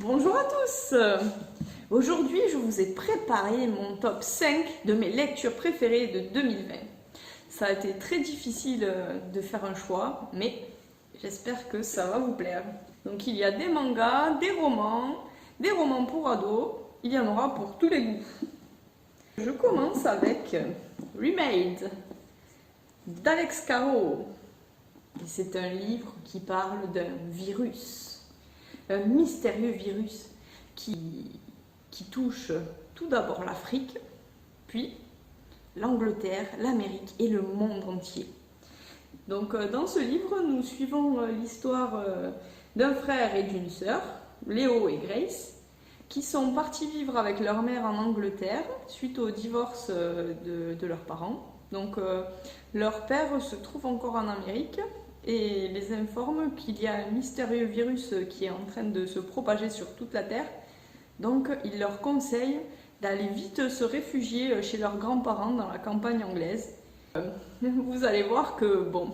Bonjour à tous. Aujourd'hui, je vous ai préparé mon top 5 de mes lectures préférées de 2020. Ça a été très difficile de faire un choix, mais j'espère que ça va vous plaire. Donc il y a des mangas, des romans pour ados, il y en aura pour tous les goûts. Je commence avec Remade d'Alex Caro. C'est un livre qui parle d'un virus, un mystérieux virus qui touche tout d'abord l'Afrique, puis l'Angleterre, l'Amérique et le monde entier. Donc dans ce livre, nous suivons l'histoire d'un frère et d'une sœur, Léo et Grace, qui sont partis vivre avec leur mère en Angleterre suite au divorce de leurs parents. Donc leur père se trouve encore en Amérique et les informe qu'il y a un mystérieux virus qui est en train de se propager sur toute la Terre. Donc il leur conseille d'aller vite se réfugier chez leurs grands-parents dans la campagne anglaise. Vous allez voir que bon,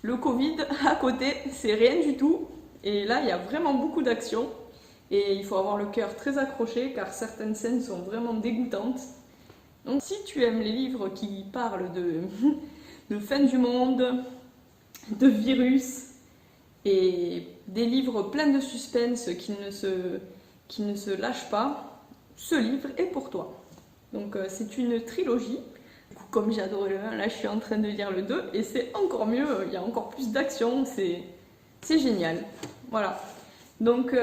le Covid à côté, c'est rien du tout. Et là, il y a vraiment beaucoup d'action. Et il faut avoir le cœur très accroché car certaines scènes sont vraiment dégoûtantes. Donc si tu aimes les livres qui parlent de fin du monde, de virus et des livres pleins de suspense qui ne se lâchent pas, ce livre est pour toi. Donc c'est une trilogie. Comme j'ai adoré le 1, là je suis en train de lire le 2 et c'est encore mieux, il y a encore plus d'action, c'est génial. Voilà. Donc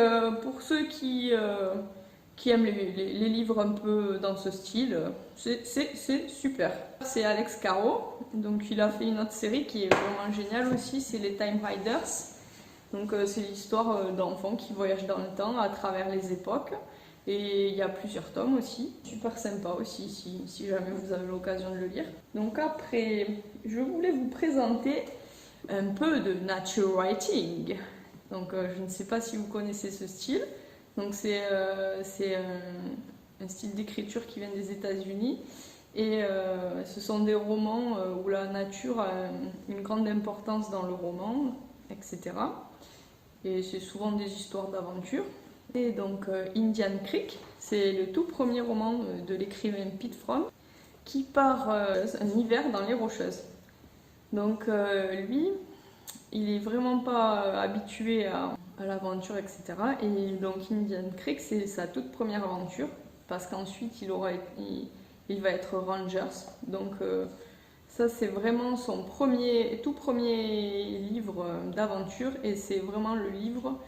pour ceux qui aiment les livres un peu dans ce style, c'est super. C'est Alex Caro, donc il a fait une autre série qui est vraiment géniale aussi, c'est les Time Riders. Donc c'est l'histoire d'enfants qui voyagent dans le temps à travers les époques. Et il y a plusieurs tomes aussi, super sympa aussi si jamais vous avez l'occasion de le lire. Donc après, je voulais vous présenter un peu de nature writing. Donc je ne sais pas si vous connaissez ce style. Donc c'est un style d'écriture qui vient des États-Unis. Et ce sont des romans où la nature a une grande importance dans le roman, etc. Et c'est souvent des histoires d'aventure. Et donc Indian Creek, c'est le tout premier roman de l'écrivain Pete Fromm qui part un hiver dans les Rocheuses. Donc lui, il est vraiment pas habitué à l'aventure, etc. Et donc Indian Creek, c'est sa toute première aventure parce qu'ensuite il va être Rangers. Donc ça c'est vraiment son tout premier livre d'aventure et c'est vraiment le livre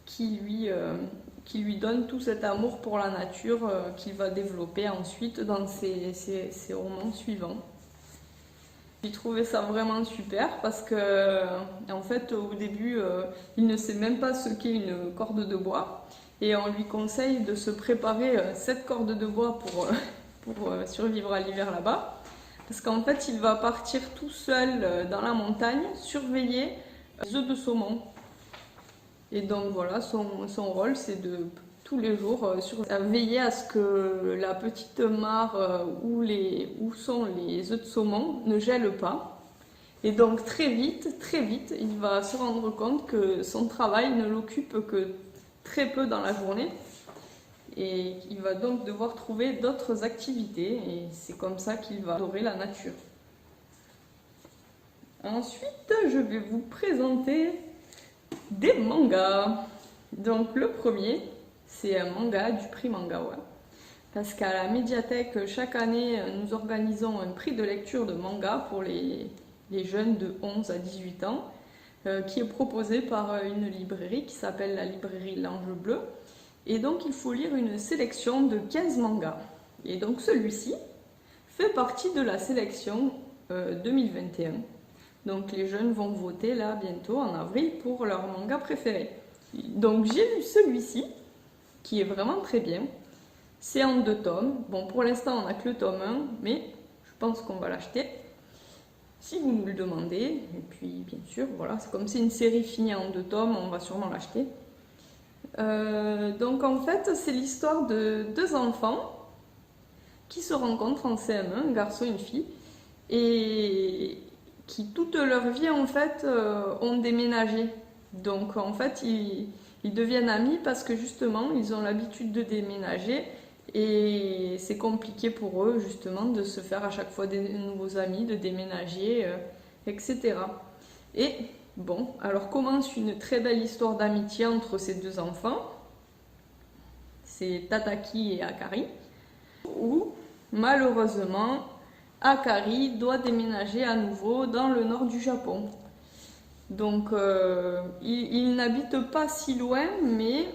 qui lui donne tout cet amour pour la nature qu'il va développer ensuite dans ses romans suivants. J'ai trouvé ça vraiment super parce que en fait au début il ne sait même pas ce qu'est une corde de bois et on lui conseille de se préparer 7 cordes de bois pour survivre à l'hiver là-bas parce qu'en fait il va partir tout seul dans la montagne surveiller les œufs de saumon. Et donc voilà, son rôle c'est de tous les jours veiller à ce que la petite mare où sont les œufs de saumon ne gèle pas. Et donc très vite, il va se rendre compte que son travail ne l'occupe que très peu dans la journée. Et il va donc devoir trouver d'autres activités et c'est comme ça qu'il va adorer la nature. Ensuite, je vais vous présenter des mangas. Donc le premier, c'est un manga du prix Mangawa. Parce qu'à la médiathèque, chaque année, nous organisons un prix de lecture de manga pour les jeunes de 11 à 18 ans, qui est proposé par une librairie qui s'appelle la librairie L'Ange Bleu. Et donc il faut lire une sélection de 15 mangas. Et donc celui-ci fait partie de la sélection 2021. Donc les jeunes vont voter là bientôt en avril pour leur manga préféré. Donc j'ai lu celui-ci qui est vraiment très bien. C'est en 2 tomes. Bon pour l'instant on n'a que le tome 1 mais je pense qu'on va l'acheter si vous nous le demandez. Et puis bien sûr voilà, c'est comme c'est une série finie en 2 tomes, on va sûrement l'acheter. Donc en fait c'est l'histoire de 2 enfants qui se rencontrent en CM1, un garçon et une fille. Et qui toute leur vie en fait ont déménagé. Donc en fait ils Ils deviennent amis parce que justement, ils ont l'habitude de déménager et c'est compliqué pour eux justement de se faire à chaque fois des nouveaux amis, de déménager, etc. Et bon, alors commence une très belle histoire d'amitié entre ces deux enfants. C'est Tataki et Akari, où malheureusement Akari doit déménager à nouveau dans le nord du Japon. Donc il n'habite pas si loin, mais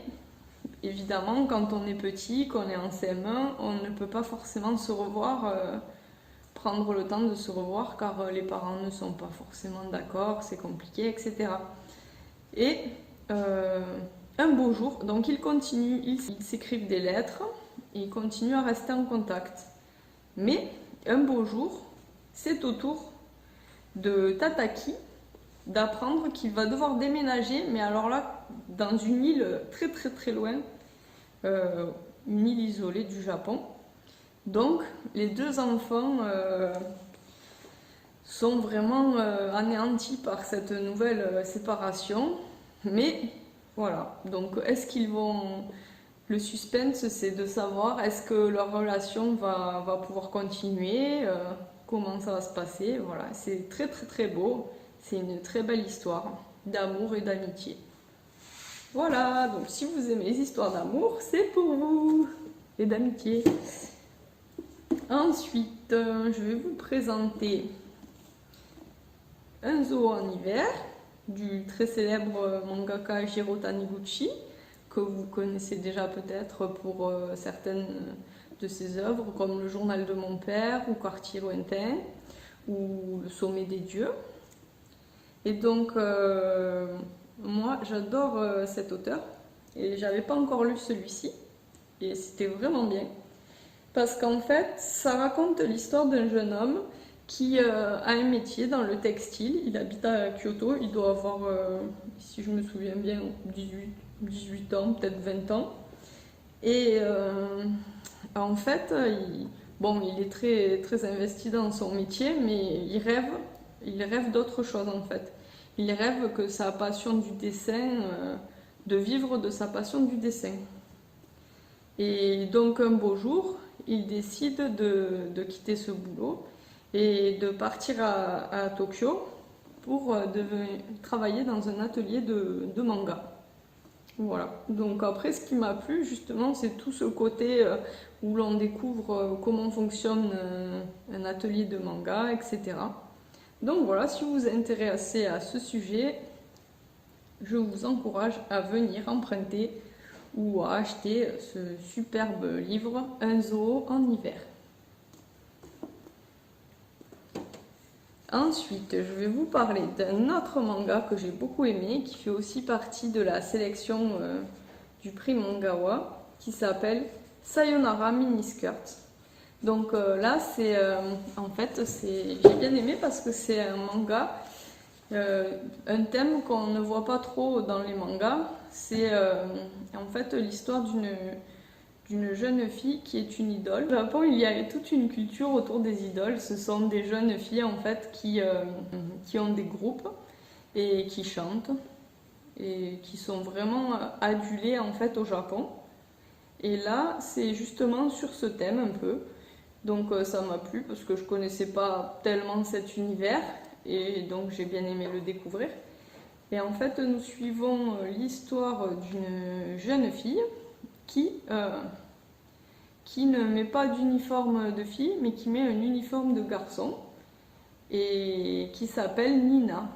évidemment quand on est petit, qu'on est en CM1, on ne peut pas forcément se revoir, prendre le temps de se revoir car les parents ne sont pas forcément d'accord, c'est compliqué, etc. Et un beau jour, donc ils continuent, ils s'écrivent des lettres, et ils continuent à rester en contact. Mais un beau jour, c'est au tour de Tataki d'apprendre qu'il va devoir déménager, mais alors là, dans une île très très très loin, une île isolée du Japon. Donc, les deux enfants sont vraiment anéantis par cette nouvelle séparation, mais voilà. Donc, est-ce qu'ils vont... Le suspense, c'est de savoir est-ce que leur relation va pouvoir continuer, comment ça va se passer. Voilà, c'est très très très beau. C'est une très belle histoire d'amour et d'amitié. Voilà, donc si vous aimez les histoires d'amour, c'est pour vous. Et d'amitié. Ensuite, je vais vous présenter un zoo en hiver du très célèbre mangaka Jiro Taniguchi, que vous connaissez déjà peut-être pour certaines de ses œuvres, comme Le Journal de mon père, ou Quartier lointain, ou Le Sommet des dieux. Et donc, moi, j'adore cet auteur, et j'avais pas encore lu celui-ci, et c'était vraiment bien, parce qu'en fait, ça raconte l'histoire d'un jeune homme qui a un métier dans le textile. Il habite à Kyoto, il doit avoir, si je me souviens bien, 18 ans, peut-être 20 ans. Et en fait, il est très, très investi dans son métier, mais il rêve d'autre chose en fait. Il rêve que sa passion du dessin, de vivre de sa passion du dessin. Et donc un beau jour, il décide de quitter ce boulot et de partir à Tokyo pour travailler dans un atelier de manga. Voilà. Donc après, ce qui m'a plu justement, c'est tout ce côté où l'on découvre comment fonctionne un atelier de manga, etc. Donc voilà, si vous vous intéressez à ce sujet, je vous encourage à venir emprunter ou à acheter ce superbe livre, Un zoo en hiver. Ensuite, je vais vous parler d'un autre manga que j'ai beaucoup aimé, qui fait aussi partie de la sélection du prix Mangawa, qui s'appelle Sayonara Miniskirt. Donc là, j'ai bien aimé parce que c'est un manga, un thème qu'on ne voit pas trop dans les mangas. C'est en fait l'histoire d'une jeune fille qui est une idole. Au Japon, il y a toute une culture autour des idoles. Ce sont des jeunes filles en fait qui ont des groupes et qui chantent et qui sont vraiment adulées en fait au Japon. Et là, c'est justement sur ce thème un peu. Donc ça m'a plu parce que je connaissais pas tellement cet univers et donc j'ai bien aimé le découvrir. Et en fait, nous suivons l'histoire d'une jeune fille qui ne met pas d'uniforme de fille, mais qui met un uniforme de garçon, et qui s'appelle Nina.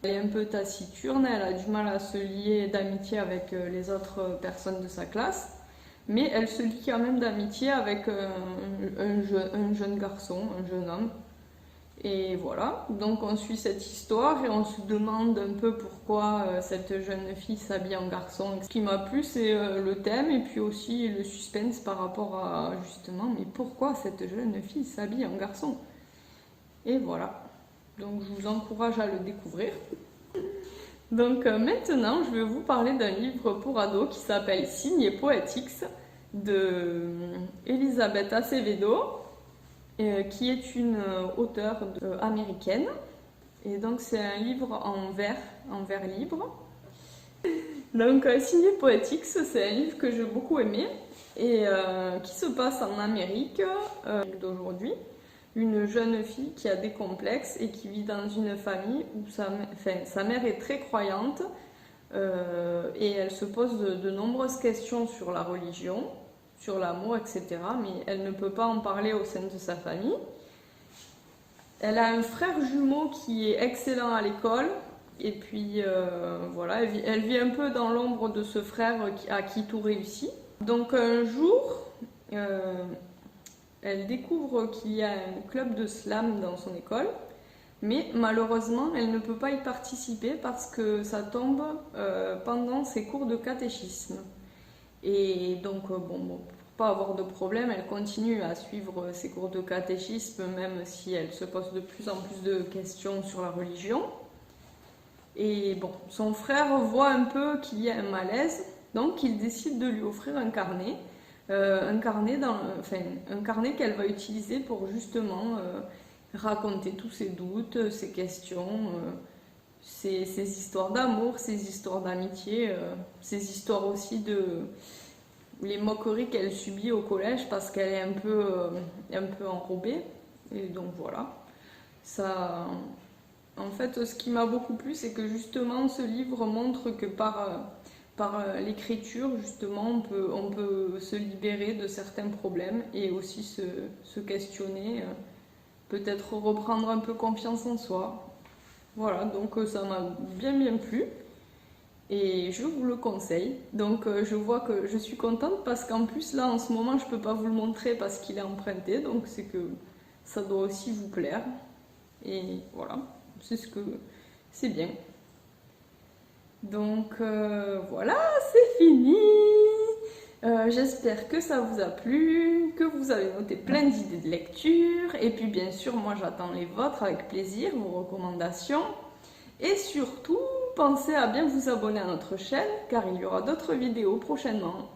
Elle est un peu taciturne, elle a du mal à se lier d'amitié avec les autres personnes de sa classe, mais elle se lie quand même d'amitié avec un jeune garçon, un jeune homme. Et voilà, donc on suit cette histoire et on se demande un peu pourquoi cette jeune fille s'habille en garçon. Ce qui m'a plu, c'est le thème et puis aussi le suspense par rapport à justement, mais pourquoi cette jeune fille s'habille en garçon? Et voilà, donc je vous encourage à le découvrir. Donc maintenant, je vais vous parler d'un livre pour ados qui s'appelle Signes et Poetics de Elisabeth Acevedo, qui est une auteure américaine. Et donc c'est un livre en vers libre. Donc, Signé Poetics, c'est un livre que j'ai beaucoup aimé et qui se passe en Amérique d'aujourd'hui. Une jeune fille qui a des complexes et qui vit dans une famille où sa mère est très croyante et elle se pose de nombreuses questions sur la religion, sur l'amour, etc. Mais elle ne peut pas en parler au sein de sa famille. Elle a un frère jumeau qui est excellent à l'école. Et puis voilà, elle vit un peu dans l'ombre de ce frère à qui tout réussit. Donc un jour, elle découvre qu'il y a un club de slam dans son école, mais malheureusement, elle ne peut pas y participer parce que ça tombe pendant ses cours de catéchisme. Et donc, pour pas avoir de problème, elle continue à suivre ses cours de catéchisme, même si elle se pose de plus en plus de questions sur la religion. Et bon, son frère voit un peu qu'il y a un malaise, donc il décide de lui offrir un carnet. Un carnet qu'elle va utiliser pour justement raconter tous ses doutes, ses questions, ses histoires d'amour, ses histoires d'amitié, ses histoires aussi de les moqueries qu'elle subit au collège parce qu'elle est un peu enrobée. Et donc voilà, ça. En fait, ce qui m'a beaucoup plu, c'est que justement ce livre montre que par l'écriture, justement, on peut se libérer de certains problèmes et aussi se questionner, peut-être reprendre un peu confiance en soi. Voilà, donc ça m'a bien plu et je vous le conseille. Donc je vois que je suis contente parce qu'en plus là, en ce moment, je ne peux pas vous le montrer parce qu'il est emprunté, donc c'est que ça doit aussi vous plaire. Et voilà. C'est bien. Donc voilà, c'est fini. J'espère que ça vous a plu, que vous avez noté plein d'idées de lecture. Et puis bien sûr, moi j'attends les vôtres avec plaisir, vos recommandations. Et surtout, pensez à bien vous abonner à notre chaîne car il y aura d'autres vidéos prochainement.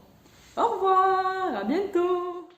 Au revoir, à bientôt.